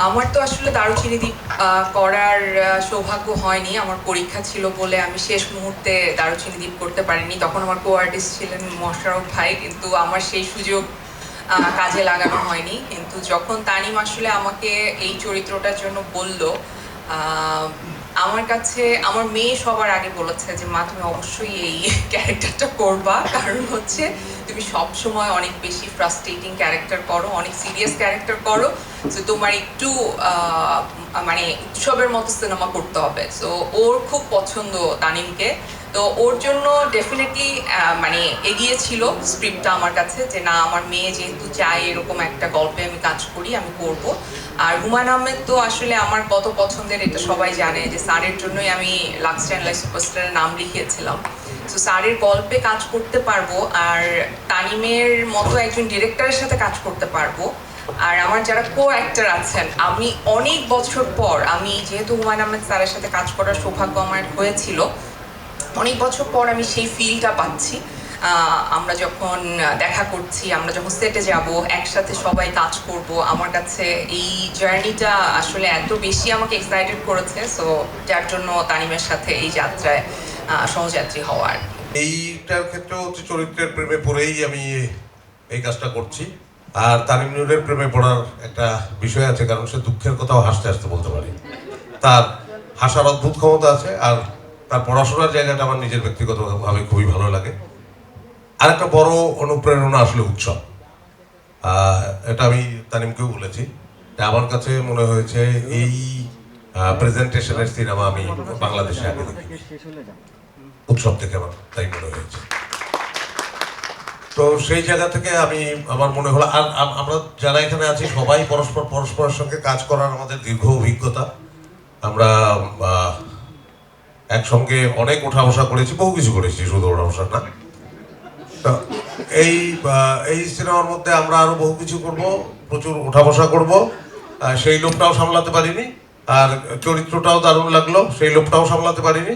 আমার তো আসলে দারুচিনি দ্বীপ করার সৌভাগ্য হয়নি। আমার পরীক্ষা ছিল বলে আমি শেষ মুহূর্তে দারুচিনি দ্বীপ করতে পারিনি। তখন আমার কো আর্টিস্ট ছিলেন মোশাররফ ভাই, কিন্তু আমার সেই সুযোগ কাজে লাগানো হয়নি। কিন্তু যখন তানিম আসলে আমাকে এই চরিত্রটার জন্য বলল, আমার কাছে আমার মেয়ে সবার আগে বলেছে যে মা তুমি অবশ্যই এই ক্যারেক্টারটা করবা, কারণ হচ্ছে তুমি সব সময় অনেক বেশি ফ্রাস্ট্রেটিং ক্যারেক্টার করো, অনেক সিরিয়াস ক্যারেক্টার করো, তো তোমার একটু মানে উৎসবের মতো সিনেমা করতে হবে। সো ওর খুব পছন্দ তানিমকে, তো ওর জন্য ডেফিনেটলি মানে এগিয়েছিল স্ক্রিপ্টটা আমার কাছে, যে না আমার মেয়ে যেহেতু চায় এরকম একটা গল্পে আমি কাজ করি, আমি করব। আর হুমায়ুন আহমেদ তো আসলে আমার কত পছন্দের এটা সবাই জানে, যে স্যারের জন্যই আমি লাক্স অ্যান্ড লাইফ সুপারস্টারের নাম লিখিয়েছিলাম। তো স্যারের গল্পে কাজ করতে পারবো, আর তানিমের মতো একজন ডিরেক্টরের সাথে কাজ করতে পারবো। আর আমার যারা কো অ্যাক্টর আছেন, আমি অনেক বছর পর, আমি যেহেতু হুমায়ুন আহমেদ স্যারের সাথে কাজ করার সৌভাগ্য আমার হয়েছিল, অনেক বছর পর আমি সেই ফিলটা পাচ্ছি। আমরা যখন দেখা করছি, আমরা যখন সেটে যাব, একসাথে সবাই কাজ করব, আমার কাছে এই জার্নিটা আসলে এত বেশি আমাকে এক্সাইটেড করেছে। সো যার জন্য তানিমের সাথে এই যাত্রায় সহযাত্রী হওয়ার। এইটার ক্ষেত্রেও হচ্ছে চরিত্রের প্রেমে পড়েই আমি এই কাজটা করছি। আর তানিম নূরের প্রেমে পড়ার একটা বিষয় আছে, কারণ সে দুঃখের কথাও হাসতে হাসতে বলতে পারে। তার হাসার অদ্ভুত ক্ষমতা আছে, আর তার পড়াশোনার জায়গাটা আমার নিজের ব্যক্তিগতভাবে খুবই ভালো লাগে। আর একটা বড় অনুপ্রেরণা আসলে উৎসব। এটা আমি তানিমকেও বলেছি, আমার কাছে মনে হয়েছে এই প্রেজেন্টেশনের সিনেমা আমি বাংলাদেশে আগে দেখি, উৎসব থেকে আমার তাই মনে হয়েছে। তো সেই জায়গা থেকে আমি আমার মনে হলো, আর আমরা যারা এখানে আছি সবাই পরস্পরের সঙ্গে কাজ করার আমাদের দীর্ঘ অভিজ্ঞতা। আমরা একসঙ্গে অনেক ওঠা বসা করেছি, বহু কিছু করেছি, শুধু ওঠা বসা না। তো এই সিনেমার মধ্যে আমরা আরো বহু কিছু করব, প্রচুর ওঠা বসা করব। সেই লোকটাও সামলাতে পারিনি, আর চরিত্রটাও দারুণ লাগলো, সেই লোকটাও সামলাতে পারিনি।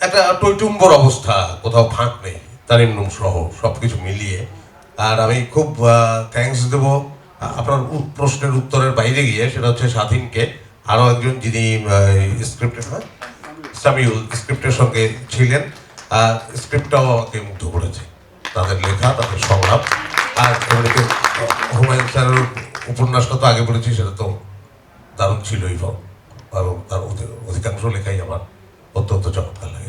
একটা টৈটুম্বর অবস্থা, কোথাও ফাঁক নেই, তানিম নূর সহ সবকিছু মিলিয়ে। আর আমি খুব থ্যাঙ্কস দেব আপনার প্রশ্নের উত্তরের বাইরে গিয়ে, সেটা হচ্ছে স্বাধীনকে, আরও একজন যিনি স্ক্রিপ্টের সামিউল স্ক্রিপ্টের সঙ্গে ছিলেন। আর স্ক্রিপ্টটাও আমাকে মুগ্ধ করেছে, তাদের লেখা, তাদের সংলাপ। আর এমনিতে হুমায়ুন স্যারের উপন্যাসটা তো আগে বলেছি, সেটা তো দারুণ ছিলই। কারণ তার অধিকাংশ লেখাই আমার অত্যন্ত চমৎকার লাগে।